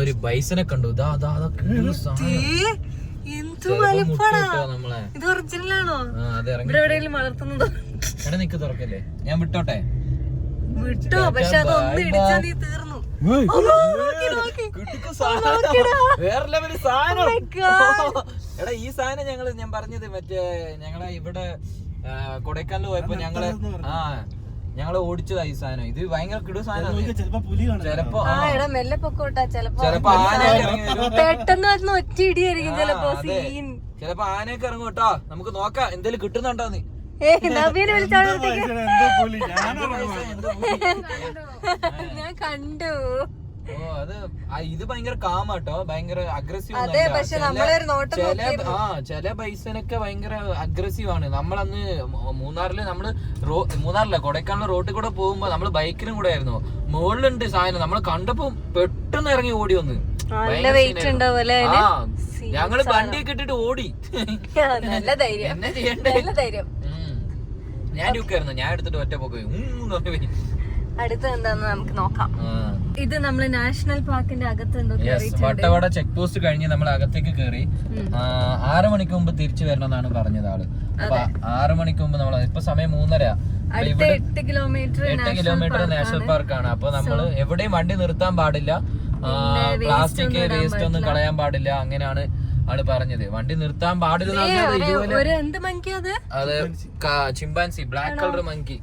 നമ്മളൊരു ബൈസനെ കണ്ടു. ഇത് ഒറിജിനലാണോ? വളർത്തുന്നത് നിക്ക് തുറക്കല്ലേ, ഞാൻ വിട്ടോട്ടെ. വിട്ടോ, പക്ഷെ അതൊന്നും ഇടിച്ചാ നീ തീർന്നു. വേറെ ലെവല് സാധനം. എടാ ഈ സാധനം ഞാൻ പറഞ്ഞത് മറ്റേ ഞങ്ങളെ ഇവിടെ കൊടൈക്കനാലിൽ പോയപ്പോ ഞങ്ങള് ഓടിച്ചതാ ഈ സാധനം. ഇത് ഭയങ്കര കിടു സാധനം. ചെലപ്പോ മെല്ലെ പൊക്കോട്ടാ, ചെലപ്പോ പെട്ടെന്ന് ഒറ്റ ഇടിയായിരിക്കും ചിലപ്പോ. ചിലപ്പോ ആനയൊക്കെ ഇറങ്ങും കേട്ടോ. നമുക്ക് നോക്കാം എന്തേലും കിട്ടുന്നുണ്ടോന്ന്. ഞാൻ കണ്ടു. അത് ഇത് ഭയങ്കര കാമാട്ടോ, ഭയങ്കര അഗ്രസീവ്. ചില ബൈസനൊക്കെ ഭയങ്കര അഗ്രസീവ് ആണ്. നമ്മളന്ന് മൂന്നാറിലെ കൊടൈക്കനാലിലെ റോഡിൽ കൂടെ പോകുമ്പോ നമ്മള് ബൈക്കിലും കൂടെ ആയിരുന്നു. മുകളിലുണ്ട് സാധനം. നമ്മള് കണ്ടപ്പോ പെട്ടെന്ന് ഇറങ്ങി ഓടി വന്ന്. ഞങ്ങള് വണ്ടിയൊക്കെ ഇട്ടിട്ട് ഓടി. നല്ല ധൈര്യം. എന്നെ ചെയ്യണ്ടേ? ഞാൻ യുക്കായിരുന്നു. ഞാൻ എടുത്തിട്ട് ഒറ്റ പോയി. അടുത്ത എന്താന്ന് നമുക്ക് നോക്കാം. ഇത് നമ്മള് നാഷണൽ പാർക്കിന്റെ അകത്ത് വട്ടവട ചെക്ക് പോസ്റ്റ് കഴിഞ്ഞ് നമ്മൾ അകത്തേക്ക് കയറി. 6 മണിക്ക് മുമ്പ് തിരിച്ചു വരണമെന്നാണ് പറഞ്ഞത് ആള്. അപ്പൊ 6 മണിക്ക് മുമ്പ് നമ്മൾ ഇപ്പൊ സമയം 3:30. 8 കിലോമീറ്റർ നാഷണൽ പാർക്കാണ്. അപ്പൊ നമ്മള് എവിടെയും വണ്ടി നിർത്താൻ പാടില്ല, പ്ലാസ്റ്റിക് വേസ്റ്റ് ഒന്നും കളയാൻ പാടില്ല. അങ്ങനെയാണ് ആള് പറഞ്ഞത്. വണ്ടി നിർത്താൻ പാടില്ല. അത് ചിമ്പാൻസി, ബ്ലാക്ക് കളർ മങ്കി.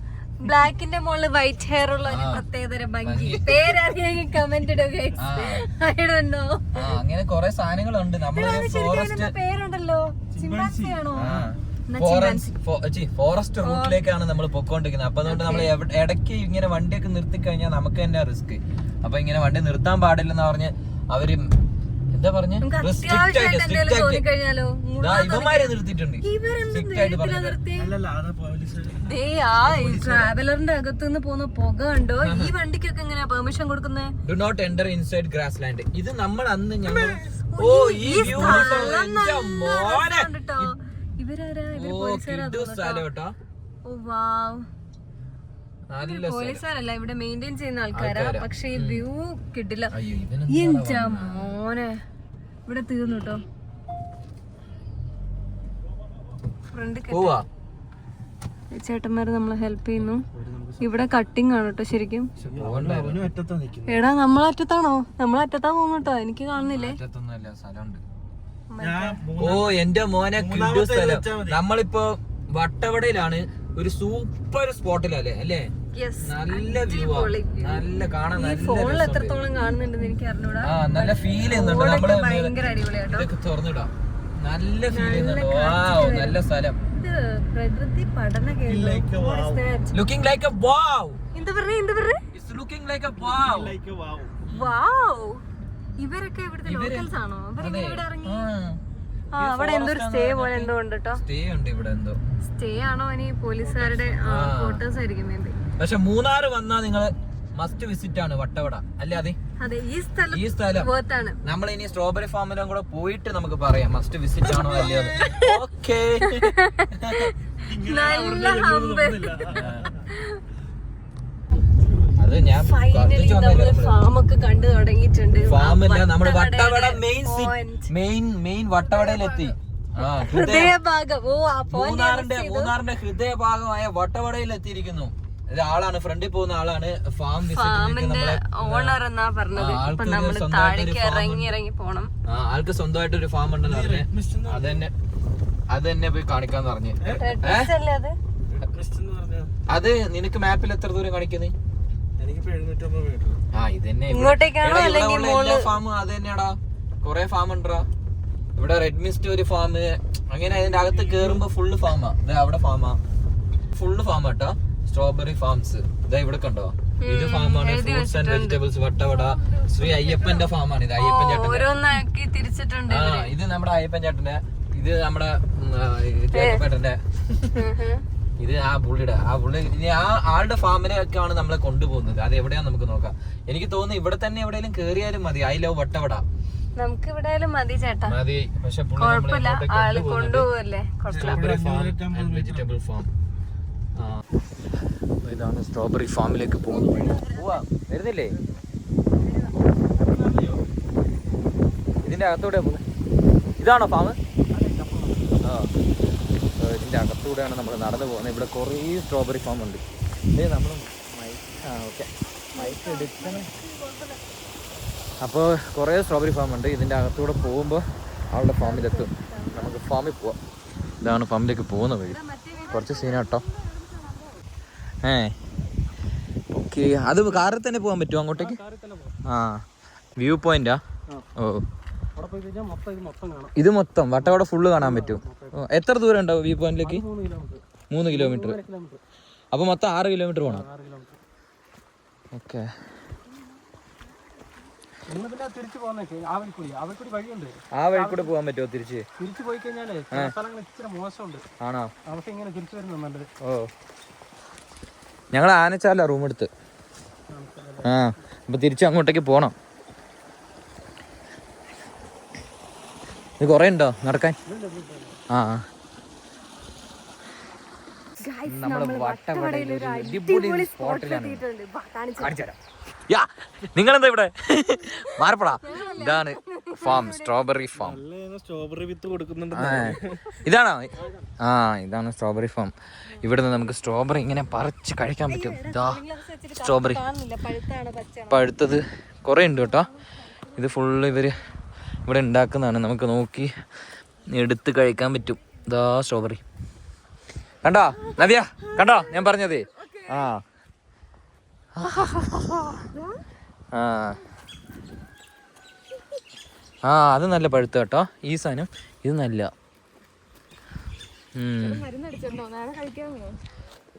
ബ്ലാക്കിന്റെ മുകളിൽ വൈറ്റ് ഹെയർ ഉള്ള ഒരു പ്രത്യേകതരം ഭംഗി. പേരറിയാമെങ്കിൽ കമന്റ് ഇടുക. അങ്ങനെ കൊറേ സാധനങ്ങളുണ്ട്. നമ്മളൊരു ഫോറസ്റ്റ് പേരുണ്ടല്ലോ, ചിമ്പാൻസിയാണോ? ഫോറസ്റ്റ് റൂട്ടിലേക്കാണ് നമ്മൾ പൊക്കോണ്ടിരിക്കുന്നത്. അപ്പൊ അതുകൊണ്ട് നമ്മൾ ഇടയ്ക്ക് ഇങ്ങനെ വണ്ടിയൊക്കെ നിർത്തി കഴിഞ്ഞാൽ നമുക്ക് തന്നെ റിസ്ക്. അപ്പൊ ഇങ്ങനെ വണ്ടി നിർത്താൻ പാടില്ലെന്ന് പറഞ്ഞ് അവര് എന്താ പറഞ്ഞ ഇവന്മാരെ നിർത്തിയിട്ടുണ്ട്. ട്രാവലറിന്റെ അകത്തുനിന്ന് പോകുന്ന പുക കണ്ടോ? ഈ വണ്ടിക്കൊക്കെ എങ്ങനെയാ പെർമിഷൻ കൊടുക്കുന്നത്? Do not enter inside grass land. ഇത് നമ്മൾ അന്ന് പോലീസുകാരല്ല, ഇവിടെ മെയിൻറ്റെയിൻ ചെയ്യുന്ന ആൾക്കാരാ. പക്ഷെ ഈ വ്യൂ കിട്ടില്ല. എന്റെ മോനെ, ഇവിടെ തീർന്നു കേട്ടോ. ഫ്രണ്ട് ചേട്ടന്മാര് നമ്മളെ ഹെൽപ്പ് ചെയ്യുന്നു. ഇവിടെ കട്ടിങ് ആണ് കേട്ടോ ശരിക്കും. എടാ നമ്മളറ്റത്താണോ? നമ്മളറ്റത്താ പോകുന്നു കേട്ടോ. എനിക്ക് കാണുന്നില്ലേ? ഓ എന്റെ മോനെ, സ്ഥലം. നമ്മളിപ്പോ വട്ടവടയിലാണ്. ഒരു സൂപ്പർ സ്പോട്ടിലല്ലേ അല്ലേ? നല്ല വ്യൂ, നല്ല കാണാൻ, ഫോണിൽ എത്രത്തോളം കാണുന്നുണ്ടെന്ന് എനിക്ക് അറിഞ്ഞൂടാ. നല്ല ഫീൽ ചെയ്യുന്നുണ്ട്. നമ്മള് ഭയങ്കര അടിപൊളിയാട്ടോ. ഇതൊക്കെ തുറന്നിടാം. നല്ല ഫീൽ ചെയ്യുന്നുണ്ട്. നല്ല സ്ഥലം. പ്രകൃതി പഠന കേന്ദ്രം. Looking like a wow. എന്താ പറഞ്ഞേ? എന്താ പറഞ്ഞേ? It's looking like a wow. വാവ്. ഇവരൊക്കെ ഇവിടുത്തെ ലോക്കൽസ് ആണോ? ഇവരെങ്ങനെ ഇവിടെ ഇറങ്ങി? അവിടെ എന്തോ ഒരു സ്റ്റേ പോലെ എന്തോ ഉണ്ട് കേട്ടോ. സ്റ്റേ ഉണ്ട് ഇവിടെ. എന്തോ സ്റ്റേ ആണോ ഇനി പോലീസുകാരുടെ ക്വാർട്ടേഴ്സ് ആയിരിക്കും മേബി. പക്ഷെ മൂന്നാർ വന്നാൽ നിങ്ങള് മസ്റ്റ് വിസിറ്റ് ആണ് വട്ടവട അല്ലേ? അതെ, ഈ സ്ഥലം നമ്മൾ ഇനി സ്ട്രോബെറി ഫാമിലും കൂടെ പോയിട്ട് നമുക്ക് പറയാം മസ്റ്റ് വിസിറ്റ് ആണോ അല്ലയോ. ഓക്കേ, അത് ഞാൻ ഫാമൊക്കെ കണ്ടു തുടങ്ങിയിട്ടുണ്ട്. ഫാമില്ല, നമ്മുടെ വട്ടവട മെയിൻ വട്ടവടയിലെത്തി. ഹൃദയഭാഗം, മൂന്നാറിന്റെ ഹൃദയഭാഗമായ വട്ടവടയിൽ എത്തിയിരിക്കുന്നു. ആളാണ് ഫ്രണ്ടിൽ പോകുന്ന ആളാണ് ഫാം ഓണർ എന്നാ പറഞ്ഞത്. ആൾക്ക് സ്വന്തമായിട്ട് ഒരു ഫാം ഉണ്ടെന്ന് പറഞ്ഞ് അത് തന്നെ പോയി കാണിക്കാന്ന് പറഞ്ഞ്. അത് നിനക്ക് മാപ്പിൽ എത്ര ദൂരം കാണിക്കുന്നേ? ഫാം അത് തന്നെയാടാ, കൊറേ ഫാം ഉണ്ടാ ഇവിടെ. റെഡ് മിസ്റ്റ് ഒരു ഫാം. അങ്ങനെ അതിന്റെ അകത്ത് കേറുമ്പോ ഫുള്ള് ഫാമാ. അവിടെ ഫാമാ, ഫുള്ള് ഫാമാട്ടാ. സ്ട്രോബെറി ഫാംസ് ഇതാ ഇവിടെ കണ്ടോ. ഇത് ഫാമാണ്. Fruits and vegetables Vattavada. Shri അയ്യപ്പന്റെ ഫാമാണ്. ഇത് അയ്യപ്പൻ ചേട്ടന്റെ. ഇത് നമ്മുടെ അയ്യപ്പൻ ചേട്ടന്റെ. ഇത് നമ്മുടെ ചേട്ടന്റെ. ഇത് ആ പുള്ളി ഇനി ആ ആളുടെ ഫാമിനെയൊക്കെയാണ് നമ്മളെ കൊണ്ടുപോകുന്നത്. അത് എവിടെയാന്ന് നമുക്ക് നോക്കാം. എനിക്ക് തോന്നുന്നു ഇവിടെ തന്നെ എവിടെയെങ്കിലും കേറിയാലും മതി. I love Vattavada. നമുക്ക് ഇവിടെ മതി ചേട്ടാ, മതി. പക്ഷെ വെജിറ്റബിൾ ഫാം ഇതാണ്. സ്ട്രോബെറി ഫാമിലേക്ക് പോകുന്നില്ലേ? ഇതിന്റെ അകത്തൂടെ പോകുന്നത്. ഇതാണോ ഫാം? ആ, ഇതിന്റെ അകത്തൂടെയാണ് നമ്മൾ നടന്നു പോകുന്നത്. ഇവിടെ കുറേ സ്ട്രോബെറി ഫാം ഉണ്ട്. നമ്മൾ ഓക്കെ മൈക്ക് എടുക്കണം. അപ്പോൾ കുറേ സ്ട്രോബെറി ഫാം ഉണ്ട്. ഇതിൻ്റെ അകത്തൂടെ പോകുമ്പോൾ അവളുടെ ഫാമിലെത്തും. നമുക്ക് ഫാമിൽ പോവാം. ഇതാണ് ഫാമിലേക്ക് പോകുന്ന വഴി. കുറച്ച് സീനാട്ടോ. ഓക്കെ, അത് കാറിൽ തന്നെ പോകാൻ പറ്റുമോ അങ്ങോട്ടേക്ക്? ആ, വ്യൂ പോയിന്റാ? ഓ, ഇത് മൊത്തം വട്ടവട ഫുള്ള് കാണാൻ പറ്റും. എത്ര ദൂരം ഉണ്ടാവും വ്യൂ പോയിന്റിലേക്ക്? 3 കിലോമീറ്റർ. അപ്പോൾ മൊത്തം 6 കിലോമീറ്റർ പോകണം. ഓക്കെ, ആ വഴി കൂടെ പോകാൻ പറ്റുമോ? തിരിച്ച് പോയി കഴിഞ്ഞാൽ ഇച്ചിരി മോശമുണ്ട്. ആണോ? നമുക്ക് ഇങ്ങനെ തിരിച്ചു വരുന്നത് നല്ലത്. ഓ, ഞങ്ങൾ ആനച്ചാല റൂം എടുത്ത്. ആ, അപ്പൊ തിരിച്ച് അങ്ങോട്ടേക്ക് പോണം. ഇത് കൊറേ ഉണ്ടോ നടക്കാൻ? ആ, നമ്മള് വട്ടവടയിൽ ഒരു അടിപൊളി സ്പോട്ടിലാണ്. നിങ്ങളെന്താ ഇവിടെ മാറപ്പെടാ? ഇതാണ് ഫാം, സ്ട്രോബെറി ഫാം. സ്ട്രോബെറി വിത്ത് കൊടുക്കുന്നുണ്ട്. ഇതാണോ? ആ, ഇതാണ് സ്ട്രോബെറി ഫാം. ഇവിടെ നിന്ന് നമുക്ക് സ്ട്രോബെറി ഇങ്ങനെ പറിച്ച് കഴിക്കാൻ പറ്റും. ഇതാ സ്ട്രോബെറി പഴുത്തത് കുറേ ഉണ്ട് കേട്ടോ. ഇത് ഫുള്ള് ഇവര് ഇവിടെ ഉണ്ടാക്കുന്നതാണ്. നമുക്ക് നോക്കി എടുത്ത് കഴിക്കാൻ പറ്റും. ഇതാ സ്ട്രോബെറി കണ്ടോ നവ്യ? കണ്ടോ ഞാൻ പറഞ്ഞത്? ആ ആ ആ, അത് നല്ല പഴുത്ത കേട്ടോ. ഈ സാധനം ഇത് നല്ല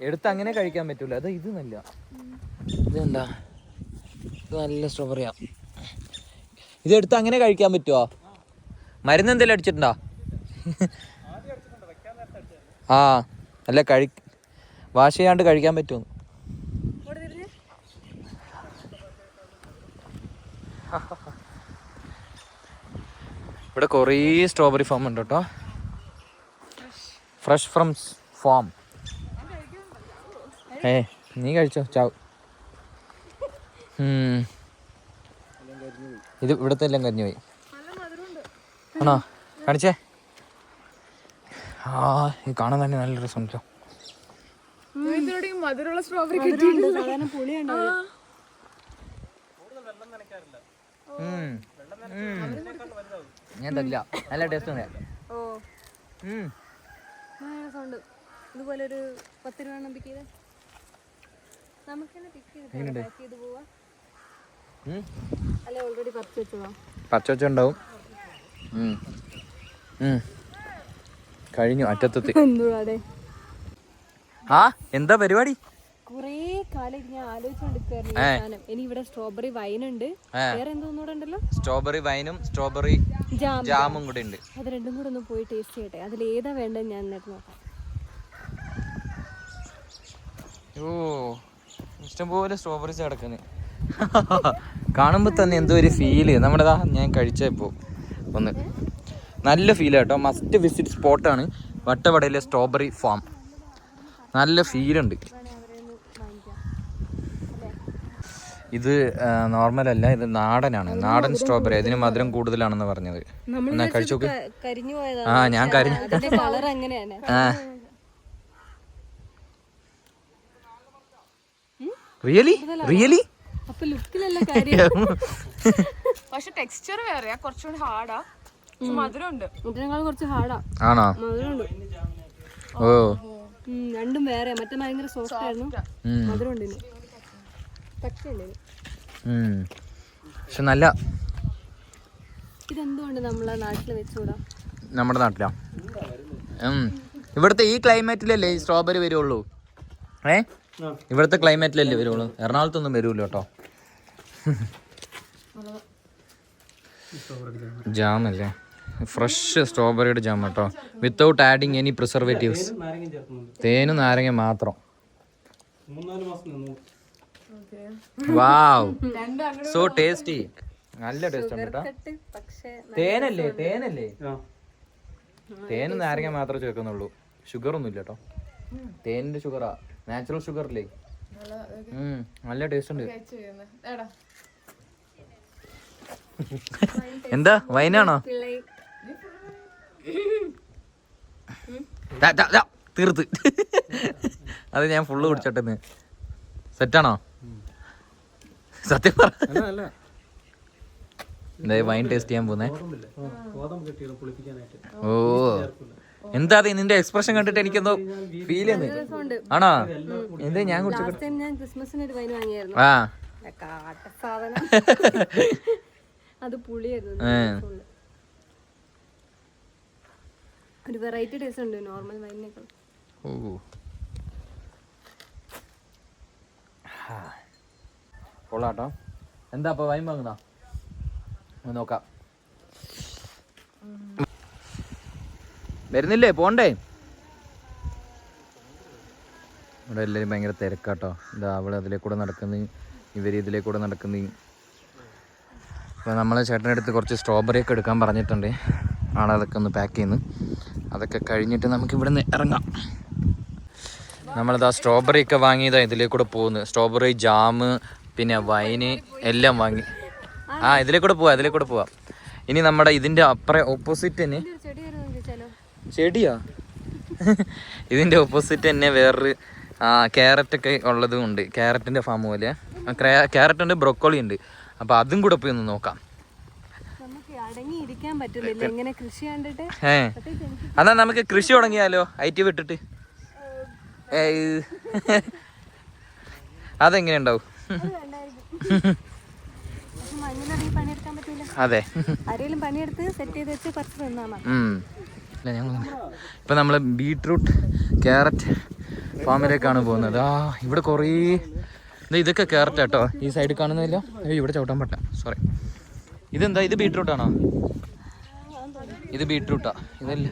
എടുത്ത് അങ്ങനെ കഴിക്കാൻ പറ്റൂല. അത് ഇത് നല്ല ഇതെന്താ, ഇത് നല്ല സ്ട്രോബെറിയാ. ഇത് എടുത്ത് അങ്ങനെ കഴിക്കാൻ പറ്റുമോ? മരുന്ന് എന്തെങ്കിലും അടിച്ചിട്ടുണ്ടോ? ആ, അല്ല വാഷ് ചെയ്യാണ്ട് കഴിക്കാൻ പറ്റുമോ? ഇവിടെ കുറേ സ്ട്രോബെറി ഫാം ഉണ്ട് കേട്ടോ. Fresh from farm. നീ കഴിച്ചോ? ചാവ്. ഇത് ഇവിടുത്തെ എല്ലാം കരിഞ്ഞു പോയി. ആണോ? കാണിച്ചേ. ആ, ഇത് കാണാൻ തന്നെ നല്ല രസമുണ്ടല്ലോ. മധുരമുള്ള സ്ട്രോബെറി ഞാൻ തരില്ല. നല്ല ടേസ്റ്റ് ഉണ്ട്. ഇതുപോലെ ഒരു 10 രൂപ പച്ചവച്ചുണ്ടാവും. കഴിഞ്ഞു അറ്റത്തെത്തി. ആ, എന്താ പരിപാടി? കൊറേ കാലം ഞാൻ ആലോചിച്ചോണ്ടിരിക്കുകയായിരുന്നു. ഇനി ഇവിടെ സ്ട്രോബെറി വൈൻ ഉണ്ട്, വേറെ എന്തോന്നൂടെ ഉണ്ടല്ലോ. സ്ട്രോബെറി വൈനും സ്ട്രോബെറി ജാമും കൂടെ ഉണ്ട്. അത് രണ്ടും കൂടെ ഒന്ന് പോയി ടേസ്റ്റ് ചെയ്യട്ടെ. അതിൽ ഏതാ വേണ്ടത് ഞാൻ എന്നിട്ട് നോക്കാം. ഓ, ഇഷ്ടംപോലെ സ്ട്രോബെറീസ് കിടക്കുന്നത് കാണുമ്പോൾ തന്നെ എന്തോ ഒരു ഫീല്. നമ്മുടെതാ ഞാൻ കഴിച്ചപ്പോ ഒന്ന് നല്ല ഫീൽ കേട്ടോ. മസ്റ്റ് വിസിറ്റ് സ്പോട്ടാണ് വട്ടവടയിലെ സ്ട്രോബെറി ഫാം. നല്ല ഫീലുണ്ട്. ഇത് നോർമൽ അല്ല, ഇത് നാടനാണ്. നാടൻ സ്ട്രോബെറി. അതിന് മധുരം കൂടുതലാണെന്ന് പറഞ്ഞത്. എന്നാ കഴിച്ചോക്ക്. ആ, ഞാൻ കരിഞ്ഞു. റിയലി റിയലി പക്ഷെ ടെക്സ്ചർ വേറെയാ, കുറച്ചുകൂടി ഹാർഡാ. മധുരമുണ്ട്. ഇതിനേക്കാൾ കുറച്ച് ഹാർഡാ. ആണോ? മധുരമുണ്ട്. ഓ, രണ്ടും വേറെ. മറ്റേ ഭയങ്കര സോഫ്റ്റ് ആയിരുന്നു, മധുരമുണ്ട്. പക്ഷെ നല്ല. ഇതെന്തുകൊണ്ട് നമ്മളെ നാട്ടിൽ വെച്ചുകൂടാ? നമ്മുടെ നാട്ടിലാ. ഇവിടുത്തെ ഈ ക്ലൈമറ്റിലല്ലേ ഈ സ്ട്രോബെറി വരുള്ളൂ. ഇവിടുത്തെ ക്ലൈമറ്റിലല്ലേ വരുള്ളൂ. എറണാകുളത്തൊന്നും വരൂല്ലോ കേട്ടോ. ജാമല്ലേ, ഫ്രഷ് സ്ട്രോബെറിയുടെ ജാം കേട്ടോ. Without adding any preservatives. തേനും നാരങ്ങ മാത്രം. വാവ്, സോ ടേസ്റ്റി. നല്ല ടേസ്റ്റ് ഉണ്ട് കേട്ടോ. തേനല്ലേ? തേനും നാരങ്ങ മാത്രമേ ചേർക്കുന്നുള്ളൂ. ഷുഗർ ഒന്നും ഇല്ല കേട്ടോ. തേനിന്റെ ഷുഗറാ, നാച്ചുറൽ ഷുഗർ അല്ലേ. നല്ല ടേസ്റ്റ് ഉണ്ട്. എന്താ വൈനാണോ? തീർത്ത് അത് ഞാൻ ഫുള്ള് കുടിച്ചോട്ടെന്ന്. സെറ്റാണോ? സത്യം പറ. എന്താ വൈൻ ടേസ്റ്റ് ചെയ്യാൻ പോകുന്നേ? ഓ എന്താ അത് നിന്റെ എക്സ്പ്രഷൻ കണ്ടിട്ട് എനിക്കെന്തോ ഫീൽ ചെയ്യുന്നു. ആണോ? എന്താ ഞാൻ കുടിച്ചോട്ടെ? ആ അത് പുളിയായിരുന്നു. ഒരു വെറൈറ്റി ടേസ്റ്റ് ഉണ്ട് നോർമൽ വൈനിനേക്കാൾ. ഓ കൊള്ളാട്ടോ. എന്താ അപ്പൊ വൈൻ വാങ്ങുന്ന നോക്കാം. വരുന്നില്ലേ? പോണ്ടേ? ഇവിടെ എല്ലാവരും ഭയങ്കര തിരക്കാട്ടോ. ഇതാ അവള് അതിലേ കൂടെ നടക്കുന്നു, ഇവർ ഇതിലേ കൂടെ നടക്കുന്നു. അപ്പോൾ നമ്മളെ ചേട്ടൻ്റെ അടുത്ത് കുറച്ച് സ്ട്രോബെറി ഒക്കെ എടുക്കാൻ പറഞ്ഞിട്ടുണ്ട്. ആളതൊക്കെ ഒന്ന് പാക്ക് ചെയ്യുന്നു. അതൊക്കെ കഴിഞ്ഞിട്ട് നമുക്ക് ഇവിടെ നിന്ന് ഇറങ്ങാം. നമ്മളിതാ സ്ട്രോബെറി ഒക്കെ വാങ്ങിയതാ ഇതിലേ കൂടെ പോകുന്നു. സ്ട്രോബെറി, ജാം, പിന്നെ വൈന് എല്ലാം വാങ്ങി. ഇതിലേ കൂടെ പോവാം. ഇനി നമ്മുടെ ഇതിൻ്റെ അപ്പുറം ഓപ്പോസിറ്റ് തന്നെ ചെടിയാ. ഇതിൻ്റെ ഓപ്പോസിറ്റ് തന്നെ വേറൊരു ക്യാരറ്റൊക്കെ ഉള്ളതും ഉണ്ട്. ക്യാരറ്റിൻ്റെ ഫാം പോലെ ക്യാരറ്റ് ഉണ്ട്, ബ്രൊക്കോളി ഉണ്ട്. അപ്പോൾ അതും കൂടെ പോയി ഒന്ന് നോക്കാം. എന്നാ നമുക്ക് കൃഷി തുടങ്ങിയാലോ? ഐറ്റി വിട്ടിട്ട് അതെങ്ങനെ ഉണ്ടാവും? അതെ ഇപ്പൊ നമ്മള് ബീട്രൂട്ട്, ക്യാരറ്റ് ഫാമിലേക്കാണ് പോകുന്നത്. ഇവിടെ കുറേ ഇതൊക്കെ ക്യാരറ്റ് കേട്ടോ. ഈ സൈഡിൽ കാണുന്നില്ല. ഇവിടെ ചവിട്ടാൻ പറ്റാം, സോറി. ഇതെന്താ? ഇത് ബീട്രൂട്ടാണോ? ഇത് ബീട്രൂട്ടാ. ഇതല്ല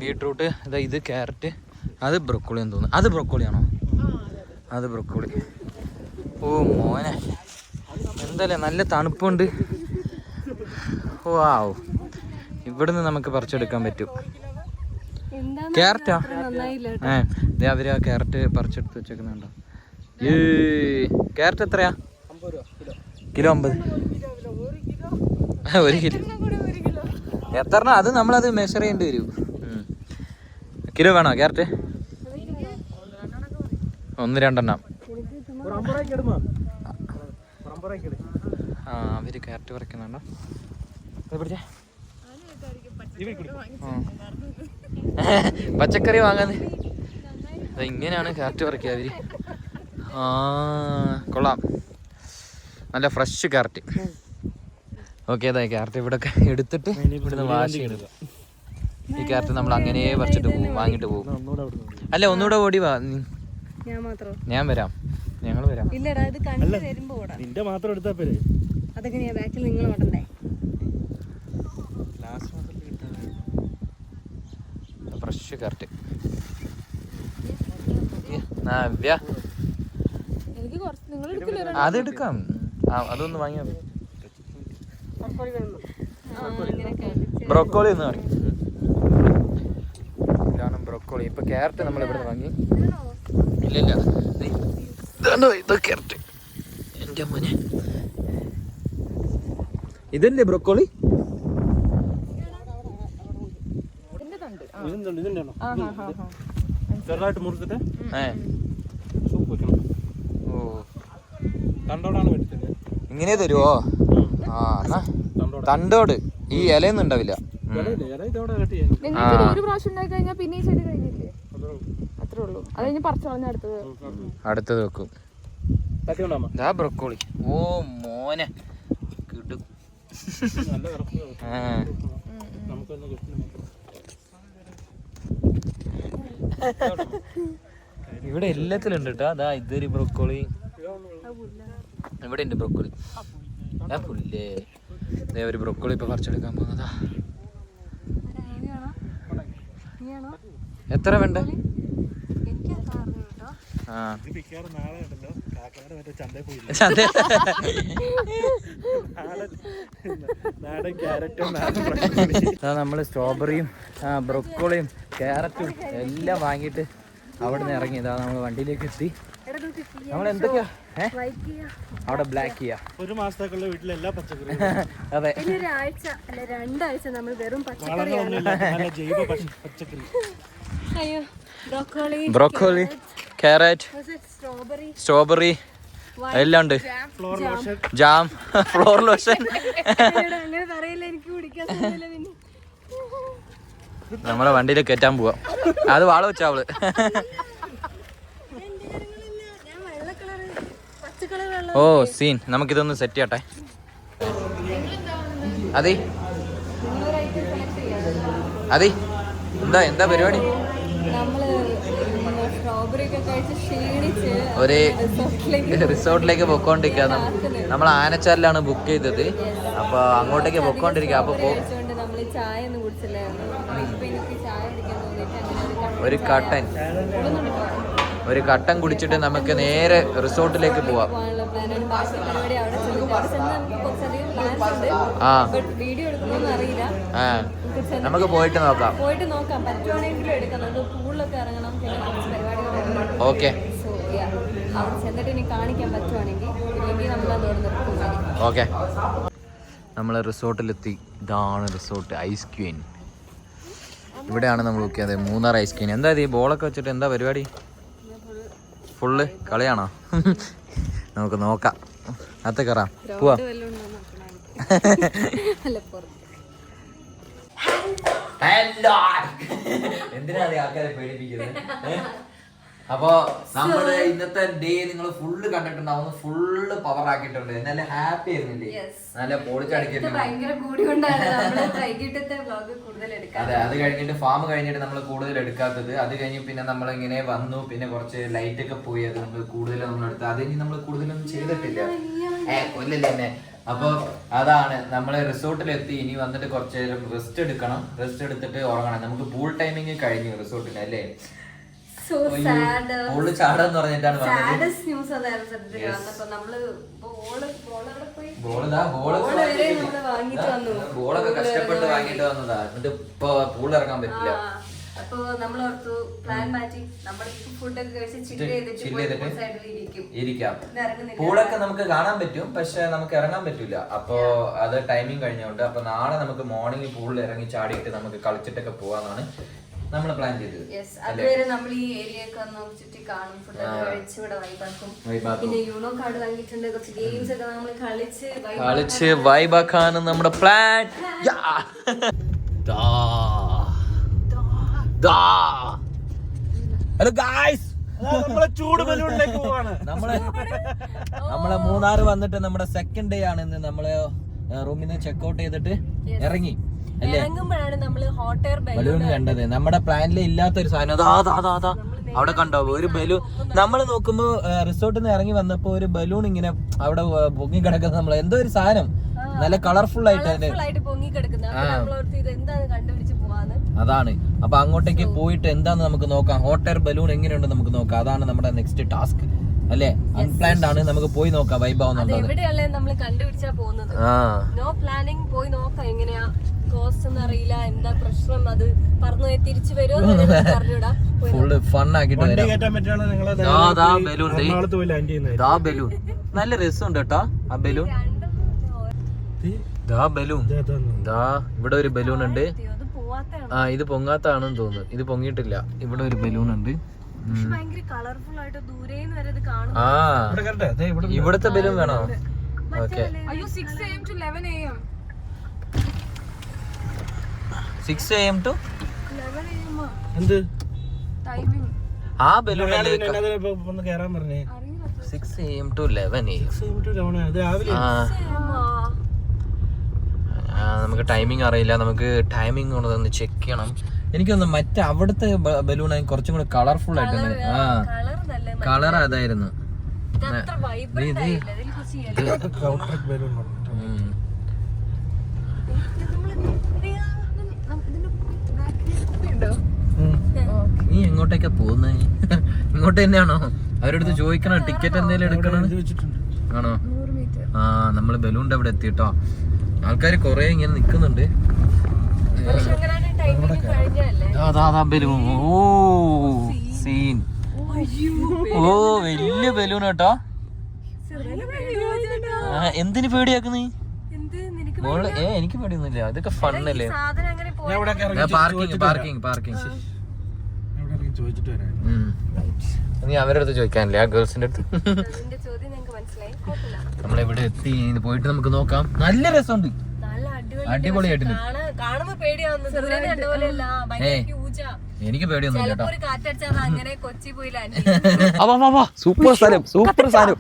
ബീട്രൂട്ട്. ഇതാ ഇത് ക്യാരറ്റ്. അത് ബ്രൊക്കോളി എന്ന് തോന്നുന്നു. അത് ബ്രൊക്കോളിയാണോ? അത് ബ്രൊക്കോളി. ഓ മോനെ, എന്തല്ലേ നല്ല തണുപ്പുണ്ട്. വാവ്, ഇവിടുന്ന് നമുക്ക് പറിച്ചെടുക്കാൻ പറ്റും. ക്യാരറ്റാ? അവര് ആ ക്യാരറ്റ് പറിച്ചെടുത്ത് വെച്ചേക്കുന്നുണ്ടോ? ക്യാരറ്റ് എത്രയാ? കിലോ 50. 1 കിലോ എത്ര? അത് നമ്മളത് മെഷർ ചെയ്യേണ്ടി വരും. കിലോ വേണോ ക്യാരറ്റ്? 1-2 അവര് ക്യാരറ്റ് പറിക്കുന്നുണ്ടോ? പച്ചക്കറി വാങ്ങാന്ന്. ഇങ്ങനെയാണ് ക്യാരറ്റ് പറിക്കുക അവര്. കൊള്ളാം, നല്ല ഫ്രഷ് ക്യാരറ്റ്. ഓക്കെ, അതാ ക്യാരറ്റ് ഇവിടെ എടുത്തിട്ട് ഇവിടുന്ന് വാഷ് ചെയ്യണം. ഈ ക്യാരറ്റ് നമ്മൾ അങ്ങനെ പറിച്ചിട്ട് പോകും, വാങ്ങിട്ട് പോകും. അല്ല, ഒന്നുകൂടെ ഓടി വാ. ഞാൻ വരാം, ഞങ്ങൾ വരാം. നിന്റെ മാത്രം എടുത്താ പേര്. Fresh carrot. അതെടുക്കാം, അതൊന്ന് വാങ്ങിയാ മതി. ബ്രൊക്കോളി ഒന്ന് കാണിക്കും. ഇതാണ് ബ്രൊക്കോളി. ഇപ്പൊ ക്യാരറ്റ് നമ്മൾ ഇവിടെ വാങ്ങി. ഇല്ല, ഇത് ക്യാരറ്റ്. എന്റെ മോനെ, ഇതല്ലേ ബ്രൊക്കോളി? ചെറുതായിട്ട് മുറിച്ചിട്ട് സൂപ്പ് വെക്കണം. തണ്ടോടാണ് മേടിച്ചത്. ഇങ്ങനെ തരുവോ? തണ്ടോട്. ഈ ഇലയൊന്നും ഉണ്ടാവില്ല. അടുത്തത് വെക്കും. ബ്രൊക്കോളി. ഓ മോനെ, കിട്ടും. ഇവിടെ എല്ലാത്തിലും ഉണ്ട് കേട്ടോ. അതാ ഇതൊരു ബ്രൊക്കോളി. ഇവിടെ ഉണ്ട് ബ്രൊക്കോളി. പുല്ലേ, ഒരു ബ്രൊക്കോളി ഇപ്പൊ പറിച്ചെടുക്കാൻ പോകുന്നതാ. എത്ര വേണ്ട? നമ്മള് സ്ട്രോബെറിയും ബ്രൊക്കോളിയും ക്യാരറ്റും എല്ലാം വാങ്ങിയിട്ട് അവിടെ നിന്ന് ഇറങ്ങി. ഇതാ നമ്മൾ വണ്ടിയിലേക്ക് എത്തി. നമ്മൾ എന്തൊക്കെയാ അവിടെ ബ്ലാക്ക് ചെയ്യാ ഒരു മാസത്തേക്കുള്ള വീട്ടിലെ എല്ലാ പച്ചക്കറിയും അതെ ഒരാഴ്ച അല്ല 2 ആഴ്ച നമ്മൾ വെറും പച്ചക്കറി നല്ല ജൈവ പച്ചക്കറി. അയ്യോ ബ്രോക്കോളി ക്യാരറ്റ് സ്ട്രോബെറി എല്ലാം ഉണ്ട് floor lotion jam floor lotion അങ്ങനെ പറയില്ല എനിക്ക് കുടിക്കാൻ സമയമില്ല പിന്നെ നമ്മളെ വണ്ടിയിൽ കയറ്റാൻ പോവാം അത് വാള വെച്ചാ അവള് ഞാൻ വെള്ള കളറ് പച്ചക്കളർ വെള്ളം ഓ സീൻ നമുക്കിതൊന്ന് സെറ്റ് ചെയ്യട്ടെ അതെ അതെ എന്താ പരിപാടി നമ്മള് സ്ട്രോബെറി ഒക്കെ കഴിച്ച് ക്ഷീണിച്ച് ഒരു റിസോർട്ടിലേക്ക് പൊക്കോണ്ടിരിക്കുക നമ്മൾ ആനച്ചാലിലാണ് ബുക്ക് ചെയ്തത് അപ്പൊ അങ്ങോട്ടേക്ക് പൊക്കോണ്ടിരിക്കുക അപ്പൊ കഴിച്ചുകൊണ്ട് നമ്മള് ചായ ഒന്നും കുടിച്ചില്ലായിരുന്നു ഇപ്പൊ എനിക്ക് ചായ കുടിക്കാൻ തോന്നിയിട്ട് അങ്ങനെ ഒരു കട്ടൻ കുടിച്ചിട്ട് നമുക്ക് നേരെ റിസോർട്ടിലേക്ക് പോവാം പോകാനുള്ള പ്ലാനാണ് ബാക്കി പരിപാടി അവിടെ ചെന്നിട്ട് അവിടെ ചെന്ന് നമുക്ക് കുറച്ചധികം പ്ലാൻസ് ഉണ്ട് ആ ബട്ട് വീഡിയോ എടുക്കുന്നൊന്നും അറിയില്ല നമുക്ക് പോയിട്ട് നോക്കാം പറ്റുവാണെങ്കിലും എടുക്കാം നമുക്ക് പൂളിലൊക്കെ ഇറങ്ങണം പിന്നെ കുറച്ച് പരിപാടികളുണ്ട് ഓക്കെ സോ അവിടെ ചെന്നിട്ട് ഇനി കാണിക്കാൻ പറ്റുവാണെങ്കിൽ ഇല്ലെങ്കിൽ നമ്മളത് അവിടെ നിർത്തും ഓക്കെ നമ്മൾ റിസോർട്ടിലെത്തി ഇതാണ് റിസോർട്ട് ഐസ് ക്വീൻ ഇവിടെയാണ് നമ്മൾ ബുക്ക് ചെയ്തത് മൂന്നാർ ഐസ് ക്വീൻ എന്താ ഈ ബോളൊക്കെ വെച്ചിട്ട് എന്താ പരിപാടി ഫുള്ള് കളിയാണോ നമുക്ക് നോക്കാം അകത്ത് കയറാം പോവാ എന്തിനാ ആൾക്കാരെ പേടിപ്പിക്കുന്നത് അപ്പൊ നമ്മള് ഇന്നത്തെ ഡേ നിങ്ങൾ ഫുള്ള് കണ്ടിട്ടുണ്ടാവുന്നു ഫുള്ള് പവർ ആക്കിയിട്ടുണ്ട് നല്ല ഹാപ്പി ആയിരുന്നില്ലേ നല്ല പൊളിച്ചടിക്കിട്ടുണ്ട് അതെ അത് കഴിഞ്ഞിട്ട് ഫാം കഴിഞ്ഞിട്ട് നമ്മൾ കൂടുതൽ എടുക്കാത്തത് അത് കഴിഞ്ഞ് പിന്നെ നമ്മൾ ഇങ്ങനെ വന്നു പിന്നെ കുറച്ച് ലൈറ്റ് ഒക്കെ പോയി അത് നമ്മൾ കൂടുതൽ നമ്മൾ എടുത്ത് അത് കഴിഞ്ഞ് നമ്മൾ കൂടുതലൊന്നും ചെയ്തിട്ടില്ല കൊല്ലല്ലേ എന്നെ അപ്പൊ അതാണ് നമ്മള് റിസോർട്ടിലെത്തി ഇനി വന്നിട്ട് കുറച്ച് നേരം റെസ്റ്റ് എടുക്കണം റെസ്റ്റ് എടുത്തിട്ട് ഉറങ്ങണം നമുക്ക് പൂൾ ടൈമിങ് കഴിഞ്ഞു റിസോർട്ടിൽ അല്ലേ പൂള് ചാടാന്ന് പറഞ്ഞിട്ടാണ് ബോളൊക്കെ കഷ്ടപ്പെട്ട് വാങ്ങിട്ട് വന്നതാ എന്നിട്ട് ഇപ്പൊ പൂള് ഇറങ്ങാൻ പറ്റില്ല അപ്പൊ നമ്മൾ ഓർത്തു പ്ലാൻ മാറ്റി നമ്മുടെ ഫുഡൊക്കെ കഴിച്ച് ചില്ല് ചെയ്തിട്ട് ഇരിക്കാം പൂളൊക്കെ നമുക്ക് കാണാൻ പറ്റും പക്ഷെ നമുക്ക് ഇറങ്ങാൻ പറ്റൂല അപ്പൊ അത് ടൈമിങ് കഴിഞ്ഞോണ്ട് അപ്പൊ നാളെ നമുക്ക് മോർണിംഗ് പൂളിൽ ഇറങ്ങി ചാടിയിട്ട് നമുക്ക് കളിച്ചിട്ടൊക്കെ പോവാന്നാണ് നമ്മൾ പ്ലാൻ ചെയ്തത് അതുവരെ നമ്മൾ ഈ ഏരിയ ഒക്കെ ഒന്ന് ചുറ്റി കാണും ഫുഡൊക്കെ കഴിച്ച് ഇവിടെ വൈബാക്കും പിന്നെ യൂണോ കാർഡ് വാങ്ങിയിട്ടുണ്ട് കുറച്ച് ഗെയിംസ് ഒക്കെ നമ്മൾ കളിച്ച് വൈബാക്കാണ് നമ്മുടെ പ്ലാൻ ഹലോ ഗായ്സ് ചൂട് ബലൂണിലേക്ക് പോവാണ് നമ്മളെ മൂന്നാർ വന്നിട്ട് നമ്മുടെ സെക്കൻഡ് ഡേ ആണ് ഇന്ന് നമ്മള് റൂമിൽ നിന്ന് ചെക്ക്ഔട്ട് ചെയ്തിട്ട് ഇറങ്ങി അല്ലേ ബലൂൺ കണ്ടത് നമ്മുടെ പ്ലാനിൽ ഇല്ലാത്തൊരു സാധനം അതാ അവിടെ കണ്ടോ ഒരു ബലൂൺ നമ്മൾ നോക്കുമ്പോ റിസോർട്ടിൽ നിന്ന് ഇറങ്ങി വന്നപ്പോ ഒരു ബലൂൺ ഇങ്ങനെ അവിടെ പൊങ്ങി കിടക്കുന്നത് നമ്മൾ എന്തോ ഒരു സാധനം നല്ല കളർഫുൾ ആയിട്ട് അതാണ് അപ്പൊ അങ്ങോട്ടേക്ക് പോയിട്ട് എന്താന്ന് നമുക്ക് നോക്കാം ഹോട്ട് എയർ ബലൂൺ എങ്ങനെയുണ്ട് നമുക്ക് നോക്കാം അതാണ് നമ്മുടെ നെക്സ്റ്റ് ടാസ്ക് അല്ലേ അൺപ്ലാൻഡ് ആണ് നമുക്ക് പോയി നോക്കാം വൈബ് ആവുന്നുണ്ടോ നമ്മൾ കണ്ടുപിടിച്ചാ പോകുന്നത് നോ പ്ലാനിങ് പോയി നോക്കാം എങ്ങനെയാ കോസ്റ്റ് ഒന്നും അറിയില്ല എന്താ പ്രശ്നം അത് പറഞ്ഞു തിരിച്ചു വരുമോ ഫുള്ള് ഫൺ ആക്കിട്ട് ബലൂൺ നല്ല രസമുണ്ട് കേട്ടോ ആ ബലൂൺ ഇവിടെ ഒരു ബലൂൺ ഉണ്ട് ആ ഇത് പൊങ്ങാത്താണെന്ന് തോന്നുന്നു ഇത് പൊങ്ങിയിട്ടില്ല ഇവിടെ ഒരു ബലൂൺ ഉണ്ട് ആ ഇവിടത്തെ ബലൂൺ വേണോ ഓക്കെ 6 AM to 11 ആ ബലൂൺ 6 AM to 11 നമുക്ക് ടൈമിംഗ് അറിയില്ല നമുക്ക് ടൈമിംഗ് ഒന്ന് ചെക്ക് ചെയ്യണം എനിക്കൊന്ന് മറ്റേ അവിടുത്തെ ബലൂൺ കുറച്ചും കൂടെ കളർഫുൾ ആയിട്ട് കളർ അതായിരുന്നു നീ എങ്ങോട്ടേക്കാ പോകുന്നേ ഇങ്ങോട്ട് തന്നെയാണോ അവരടുത്ത് ചോദിക്കണം ടിക്കറ്റ് എന്തെങ്കിലും എടുക്കണം ആണോ ആ നമ്മള് ബലൂണിന്റെ അവിടെ എത്തിട്ടോ ആൾക്കാര് കൊറേ ഇങ്ങനെ നിക്കുന്നുണ്ട് ഓ വലിയ ബലൂൺ കേട്ടോ. എന്തിന് പേടിയാക്കുന്നേ മോള്? എനിക്ക് പേടിയൊന്നുമില്ല, ഇതൊക്കെ ഫണ്ണല്ലേ. പാർക്കിംഗ് ചോദിച്ചിട്ട് വരാം. നീ അവരുടെ അടുത്ത് ചോദിക്കാനില്ലേ, ആ ഗേൾസിന്റെ അടുത്ത്. നമ്മളെവിടെ എത്തി, പോയിട്ട് നമുക്ക് നോക്കാം. നല്ല രസമുണ്ട്, അടിപൊളിയായിട്ടുണ്ട്. എനിക്ക് പേടിയൊന്നുമില്ല കേട്ടോ. സൂപ്പർ സ്ഥലം, സൂപ്പർ സ്ഥലം.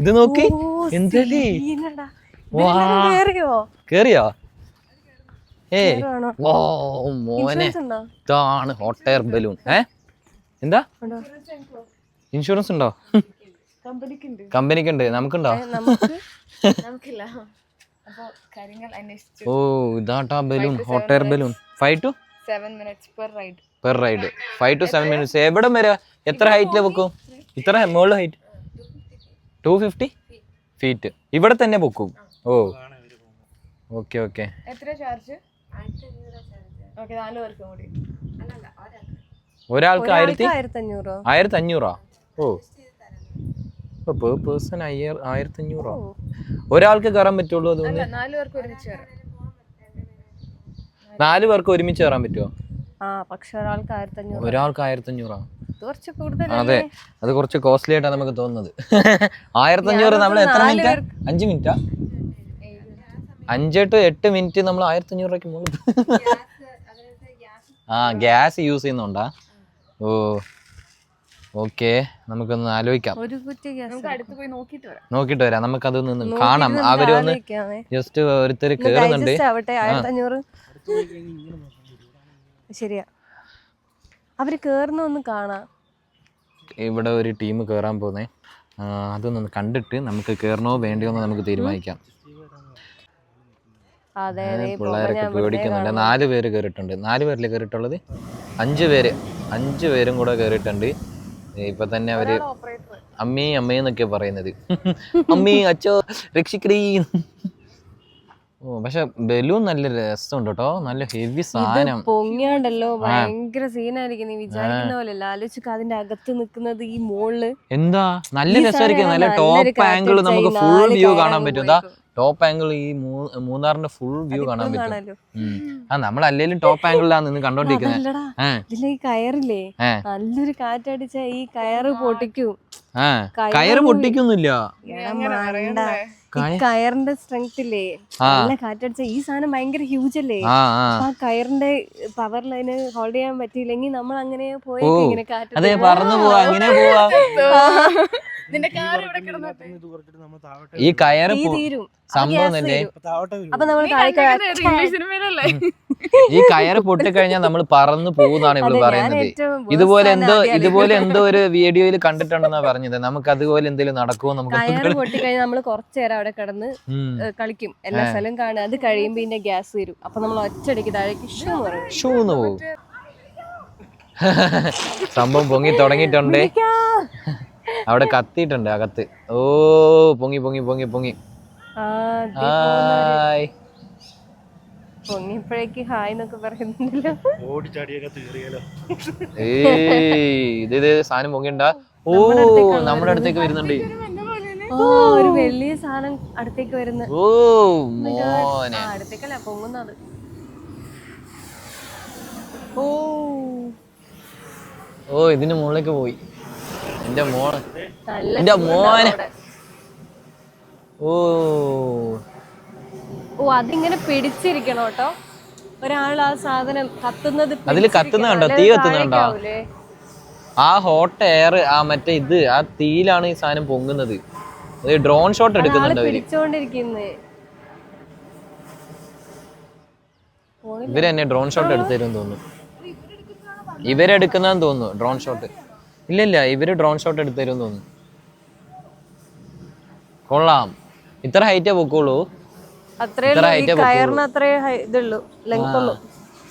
ഇത് നോക്കി എന്തല്ലേ. കേറിയോ? ഓ മോനെ, ഇതാണ് ഹോട്ട് എയർ ബലൂൺ. എന്താ ഇൻഷുറൻസ് ഉണ്ടോ? കമ്പനിക്ക് ഉണ്ട്, നമുക്കുണ്ടോ? ഓ ഇതാട്ടാ balloon, hot air balloon. 5 to 7 minutes per ride. 5 to 7 minutes. എവിടം വരെ, എത്ര ഹൈറ്റിൽ വെക്കും? ഇത്ര മുകളിൽ ഹൈറ്റ് 250 feet. ഇവിടെ തന്നെ പൊക്കും. ഓ ഓക്കെ ഓക്കെ. ഒരാൾക്ക് 1500. ഓ പെർ പേഴ്സൺ 1500. ഒരാൾക്ക് കയറാൻ പറ്റുള്ളൂ? അതുകൊണ്ട് 4 പേർക്ക് ഒരുമിച്ച് കയറാൻ പറ്റുമോ? ഒരാൾക്ക് 1500. അതെ, അത് കുറച്ച് കോസ്റ്റ്ലി ആയിട്ടാണ് നമുക്ക് തോന്നുന്നത്. 1500 നമ്മൾ എത്ര മിനിറ്റാ? 5 മിനിറ്റാ? 5 to 8 മിനിറ്റ് നമ്മൾ 1500 രൂപയ്ക്ക് മുകളിൽ. ഗ്യാസ് യൂസ് ചെയ്യുന്നുണ്ടാ? ഓ ഓക്കെ, നമുക്കൊന്ന് ആലോചിക്കാം, നോക്കിട്ട് വരാം. നമുക്കതൊന്ന് കാണാം. അവര് ഒന്ന് ജസ്റ്റ് ഒരുത്തര് കേറുന്നുണ്ട്. ശരിയാ, അവര് കേറുന്നൊന്ന് കാണാം. ഇവിടെ ഒരു ടീം കേറാൻ പോന്നേ, അതൊന്ന് കണ്ടിട്ട് നമുക്ക് കേറണോ വേണ്ടിയോ എന്ന് നമുക്ക് തീരുമാനിക്കാം. പിള്ളേരൊക്കെ പേടിക്കുന്നുണ്ട്. 4 പേര് കയറിയിട്ടുണ്ട്. 4 പേരില് കയറിയിട്ടുള്ളത് 5 പേരും കൂടെ കയറിയിട്ടുണ്ട്. ഇപ്പൊ തന്നെ അവര് അമ്മേ എന്നൊക്കെ പറയുന്നത്. അമ്മേ അച്ഛോ രക്ഷിക്കടീ. ഓ പക്ഷെ ബലൂൺ നല്ല രസമുണ്ട് കേട്ടോ, നല്ല ഹെവി സാധനം. പൊങ്ങിയാണ്ടല്ലോ ഭയങ്കര സീനായിരിക്കും. നീ വിചാരിക്കുന്ന പോലെയല്ല. ആലോചിക്ക, അതിന്റെ അകത്ത് നിൽക്കുന്നത് ഈ മോളില് എന്താ നല്ല രസമായിരിക്കും. നല്ല ടോപ്പ് ആംഗിൾ നമുക്ക് ഫുൾ വ്യൂ കാണാൻ പറ്റും. ടോപ്പ് ആംഗിൾ ഈ മൂന്നാറിന്റെ ഫുൾ വ്യൂ കാണാൻ പറ്റും. നമ്മൾ അല്ലെങ്കിലും ടോപ്പ് ആംഗിളിലാണ് നിന്ന് കണ്ടോണ്ടിരിക്കുന്നത്. ഈ കയറില്ലേ, നല്ലൊരു കാറ്റടിച്ച ഈ കയറ് പൊട്ടിക്കും. കയറ് പൊട്ടിക്കൊന്നുമില്ല, കയറിന്റെ സ്ട്രെങ്ത് ഇല്ലേ, നല്ല കാറ്റടിച്ച ഈ സാധനം ഭയങ്കര ഹ്യൂജ് അല്ലേ. ആ കയറിന്റെ പവറിൽ അതിന് ഹോൾഡ് ചെയ്യാൻ പറ്റിയില്ലെങ്കിൽ നമ്മൾ അങ്ങനെ പോയേക്കും. ഇങ്ങനെ കാറ്റ് പറന്നു പോവാ, അങ്ങനെ പോവാ. ഈ കയറ് തീരും സംഭവം തന്നെ. അപ്പൊ നമ്മൾ ഈ കയറ് പൊട്ടിക്കഴിഞ്ഞാൽ നമ്മൾ പറന്നു പോകുന്നതാണ് ഇവള് പറയുന്നത്. ഇതുപോലെ എന്തോ ഒരു വീഡിയോയിൽ കണ്ടിട്ടുണ്ടെന്നാ പറഞ്ഞത്. നമുക്ക് അതുപോലെ എന്തെങ്കിലും നടക്കുമോ? നമുക്ക് കയറ് പൊട്ടിക്കഴിഞ്ഞാൽ നമ്മൾ കുറച്ചേരം അവിടെ കിടന്ന് കളിക്കും, എല്ലാ സ്ഥലവും കാണുക. അത് കഴിയുമ്പോ ഇതിന്റെ ഗ്യാസ് വരും. അപ്പൊ നമ്മൾ ഒറ്റയടിക്ക് താഴേക്ക് ഷൂന്ന് പോകും. സംഭവം പൊങ്ങി തുടങ്ങിയിട്ടുണ്ട്. അവിടെ കത്തിയിട്ടുണ്ട് അകത്ത്. ഓ പൊങ്ങി പൊങ്ങി പൊങ്ങി പൊങ്ങി. ഹായ് പൊങ്ങിയപ്പോഴേക്ക് ഹായ് എന്നൊക്കെ പറയുന്നുണ്ടല്ലോ. ഇത് സാധനം പൊങ്ങിണ്ടാ. ഓ നമ്മുടെ അടുത്തേക്ക് വരുന്നുണ്ട്. ഒരു വലിയ സാധനം അടുത്തേക്ക് വരുന്നു. ഓ മോനെ, അടുത്തേക്കല്ല പൊങ്ങുന്നത്. ഓ ഇതിന്റെ മുകളിലേക്ക് പോയി. എന്റെ മോനെ. ഓ അതിങ്ങനെ പിടിച്ചിരിക്കണം കേട്ടോ. ഒരാൾ ആ സാധനം കത്തുന്നത്, അതില് കത്തുന്ന കണ്ടോ, തീ കത്തുന്ന കണ്ടോ? ആ ഹോട്ട് എയർ, ആ മറ്റേ ഇത്, ആ തീയിലാണ് ഈ സാധനം പൊങ്ങുന്നത്. ഡ്രോൺ ഷോട്ട് എടുക്കുന്നുണ്ട് പിടിച്ചോണ്ടിരിക്കുന്നേ. ഇവര് തന്നെ ഡ്രോൺ ഷോട്ട് എടുത്തരും തോന്നുന്നു. ഇവരെടുക്കുന്നതെന്ന് തോന്നുന്നു ഡ്രോൺ ഷോട്ട്. ഇല്ല ഇവര് ഡ്രോൺ ഷോട്ട് എടുത്തരും തോന്നുന്നു. കൊള്ളാം. ഇത്ര ഹൈറ്റേ പൊക്കുള്ളൂ.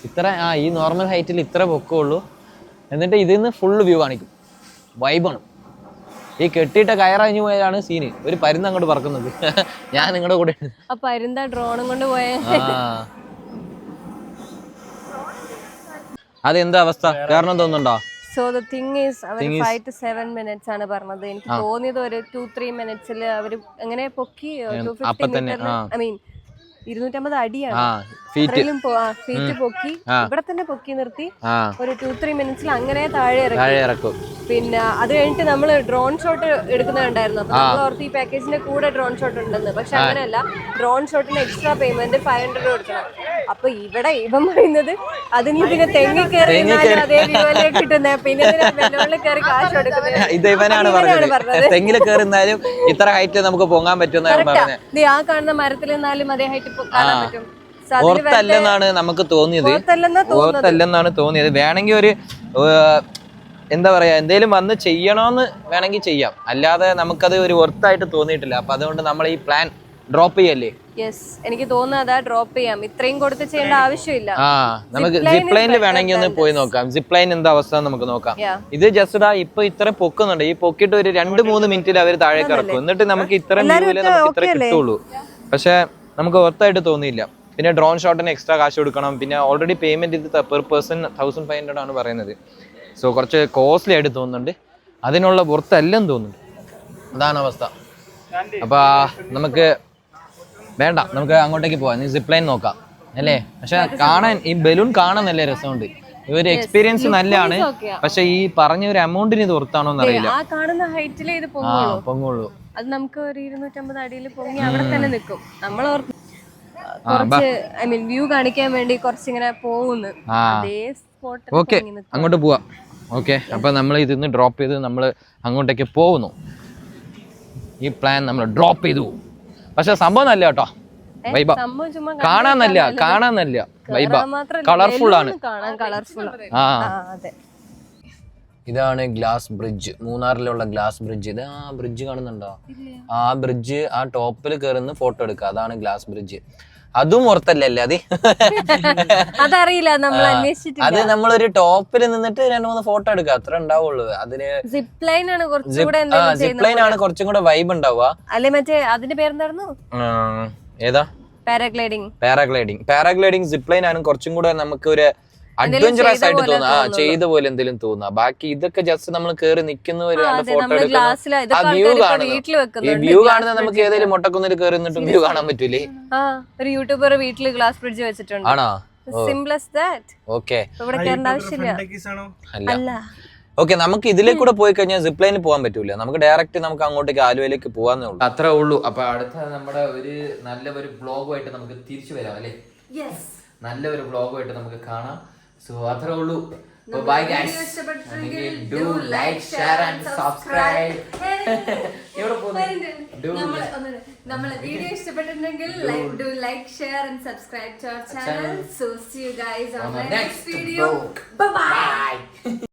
ഇത്ര ഈ നോർമൽ ഹൈറ്റിൽ ഇത്ര പൊക്കമുള്ളൂ. എന്നിട്ട് ഇതിന്ന് ഫുള്ള് വ്യൂ കാണിക്കും. വൈബാണ്. ഈ കെട്ടിയിട്ട കയറഞ്ഞു പോയാലാണ് സീന്. ഒരു പരുന്ത് അങ്ങോട്ട് പറക്കുന്നത്. ഞാൻ നിങ്ങളുടെ കൂടെ ഡ്രോണും കൊണ്ട് പോയ അതെന്താ അവസ്ഥ? കാരണം തോന്നുന്നുണ്ടോ? So the thing is our 5 to 7 minutes ആണ് പറഞ്ഞത്. എനിക്ക് തോന്നിയത് ഒരു 2-3 minutes അവര് എങ്ങനെ പൊക്കി 250 മീറ്ററിൽ ഐ മീൻ 250 അടിയാണ് ഫീറ്റ് പൊക്കി ഇവിടെ തന്നെ പൊക്കി നിർത്തി ഒരു 2-3 minutes അങ്ങനെ താഴെ ഇറക്കും. പിന്നെ അത് കഴിഞ്ഞിട്ട് നമ്മള് ഡ്രോൺ ഷോട്ട് എടുക്കുന്നുണ്ടായിരുന്നു. അപ്പൊ നമ്മൾ ഓർത്ത് ഈ പാക്കേജിന്റെ കൂടെ ഡ്രോൺ ഷോട്ട് ഉണ്ടെന്ന്. പക്ഷെ അങ്ങനെയല്ല, ഡ്രോൺ ഷോട്ടിന് എക്സ്ട്രാ പേയ്മെന്റ് 500 കൊടുക്കണം. അപ്പൊ ഇവിടെ ഇവൻ പറയുന്നത് അതിന് പിന്നെ തെങ്ങി കയറി അതേ വ്യൂവിലേക്ക് കിട്ടുന്ന പിന്നെ വെല്ലുവിളി കയറി കാശ് കൊടുക്കുന്നത്. ഇത് ഇവനാണ് പറഞ്ഞത്. തെങ്ങില് കയറുന്നാലും ഇത്ര ഹൈറ്റ് നമുക്ക് പൊങ്ങാൻ പറ്റുന്ന ആ കാണുന്ന മരത്തിൽ നിന്നാലും അതേ ഹൈറ്റ് കാണാൻ പറ്റും. ഓർത്തല്ലെന്നാണ് നമുക്ക് തോന്നിയത്. ഓർത്തല്ലെന്നാണ് തോന്നിയത്. വേണമെങ്കിൽ ഒരു എന്താ പറയാ, എന്തേലും വന്ന് ചെയ്യണോന്ന് വേണമെങ്കിൽ ചെയ്യാം, അല്ലാതെ നമുക്കത് ഒരു വർത്തായിട്ട് തോന്നിയിട്ടില്ല. അപ്പൊ അതുകൊണ്ട് നമ്മൾ ഈ പ്ലാൻ ഡ്രോപ്പ് ചെയ്യല്ലേ? യെസ്, എനിക്ക് തോന്നുന്നത് ഡ്രോപ്പ് ചെയ്യാം. ഇത്രയും കൊടുത്ത് ചെയ്യേണ്ട ആവശ്യമില്ല. നമുക്ക് സിപ്പ് ലൈനിൽ വേണമെങ്കിൽ ഒന്ന് പോയി നോക്കാം. സിപ്പ് ലൈൻ എന്താ അവസ്ഥ നമുക്ക് നോക്കാം. ഇത് ജസ്റ്റ് ഇപ്പൊ ഇത്ര പൊക്കുന്നുണ്ട്. ഈ പൊക്കിട്ട് ഒരു 2-3 മിനിറ്റിൽ അവർ താഴേക്ക് ഇറക്കും. എന്നിട്ട് നമുക്ക് ഇത്ര വ്യൂവില് നമുക്ക് ഇത്ര കിട്ടുള്ളൂ. പക്ഷെ നമുക്ക് വർത്തായിട്ട് തോന്നിയില്ല. പിന്നെ ഡ്രോൺ ഷോട്ടിന് എക്സ്ട്രാ കാശ് കൊടുക്കണം. പിന്നെ ഓൾറെഡി പേയ്മെന്റ് ഇത് പെർ പേഴ്സൺ 1500 ആണ് പറയുന്നത്. സോ കുറച്ച് കോസ്റ്റ്ലി ആയിട്ട് തോന്നുന്നുണ്ട്. അതിനുള്ള പുറത്തെല്ലാം തോന്നുന്നുണ്ട്. അതാണ് അവസ്ഥ. അപ്പൊ നമുക്ക് വേണ്ട, നമുക്ക് അങ്ങോട്ടേക്ക് പോവാം. നീ സിപ്പ് ലൈൻ നോക്കാം അല്ലേ? പക്ഷെ കാണാൻ ഈ ബലൂൺ കാണാൻ നല്ല രസമുണ്ട്. ഈ ഒരു എക്സ്പീരിയൻസ് നല്ലതാണ്. പക്ഷെ ഈ പറഞ്ഞ ഒരു എമൗണ്ടിന് ഇത് പുറത്താണോന്ന് അറിയില്ല. പൊങ്ങുള്ളൂ. അത് നമുക്ക് ഒരു 250 അടിയിൽ പൊങ്ങി അവിടെ തന്നെ നിൽക്കും. നമ്മൾ കുറച്ച് ഐ മീൻ വ്യൂ കാണിക്കാൻ വേണ്ടി കുറച്ചിങ്ങനെ പോകുന്നു. അതേ സ്പോട്ട്. ഓക്കെ, അങ്ങോട്ട് പോവാം. ഓക്കെ, അപ്പൊ നമ്മൾ ഇതിന്ന് ഡ്രോപ്പ് ചെയ്ത് നമ്മൾ അങ്ങോട്ടേക്ക് പോകുന്നു. ഈ പ്ലാൻ നമ്മൾ ഡ്രോപ്പ് ചെയ്തു. പക്ഷെ സംഭവം നല്ല കേട്ടോ, വൈബ. കാണാൻ നല്ല വൈബ, കളർഫുൾ ആണ്. ഇതാണ് ഗ്ലാസ് ബ്രിഡ്ജ്, മൂന്നാറിലുള്ള ഗ്ലാസ് ബ്രിഡ്ജ്. ഇത് ആ ബ്രിഡ്ജ് കാണുന്നുണ്ടോ? ആ ബ്രിഡ്ജ്, ആ ടോപ്പിൽ കയറുന്ന ഫോട്ടോ എടുക്കുക. അതാണ് ഗ്ലാസ് ബ്രിഡ്ജ്. അതും ഓർത്തല്ലേ അതറിയില്ല, നമ്മൾ അന്വേഷിച്ചിട്ടില്ല. അത് നമ്മളൊരു ടോപ്പിൽ നിന്നിട്ട് 2-3 ഫോട്ടോ എടുക്കുക, അത്ര ഉണ്ടാവുള്ളൂ. അതിന് സിപ്പ് ലൈൻ ആണ് കുറച്ചും കൂടെ വൈബ് ഉണ്ടാവുക. അല്ലെ മറ്റേ അതിന്റെ പേരെന്തായിരുന്നു? ഏതാ? പാരാഗ്ലൈഡിങ് സിപ്പ് ലൈൻ ആണ് കുറച്ചും കൂടെ നമുക്ക് ഒരു അഡ്വഞ്ചറസ് ആയിട്ട് തോന്നുക. ചെയ്ത പോലെ എന്തെങ്കിലും തോന്നുക. ബാക്കി ഇതൊക്കെ ജസ്റ്റ് നമ്മൾ കേറി നിൽക്കുന്നവര് ഫോട്ടോ എടുക്കുന്നു. ആ വ്യൂ കാണുന്നത്, ഈ വ്യൂ കാണുന്നത് നമുക്ക് ഏതെങ്കിലും മൊട്ടക്കുന്നിൽ കയറി നിന്നിട്ടും വ്യൂ കാണാൻ പറ്റൂലേ? ഒരു യൂട്യൂബർ വീട്ടില് ഗ്ലാസ് ബ്രിഡ്ജ് വെച്ചിട്ടുണ്ട്. ആണോ? Okay, okay. നമുക്ക് ഇതിലേക്ക് കൂടെ പോയി കഴിഞ്ഞാൽ സിപ്പ് ലൈനിൽ പോകാൻ പറ്റൂല. നമുക്ക് ഡയറക്റ്റ് നമുക്ക് അങ്ങോട്ടേക്ക് ആലുവയിലേക്ക് പോകാന്നേ ഉള്ളൂ. അത്രേ ഉള്ളൂ. അപ്പൊ അടുത്ത നമ്മുടെ ഒരു നല്ല ഒരു വ്ളോഗുമായിട്ട് നമുക്ക് തിരിച്ചു വരാം അല്ലേ? നല്ല ഒരു വ്ളോഗുമായിട്ട് നമുക്ക് കാണാം. സോ അത്രേ ഉള്ളൂ. Bye guys. Do like, share and subscribe. നമ്മളെ വീഡിയോ ഇഷ്ടപ്പെട്ടിട്ടുണ്ടെങ്കിൽ like, share and subscribe to our channel. So see you guys on the next video. Bye by.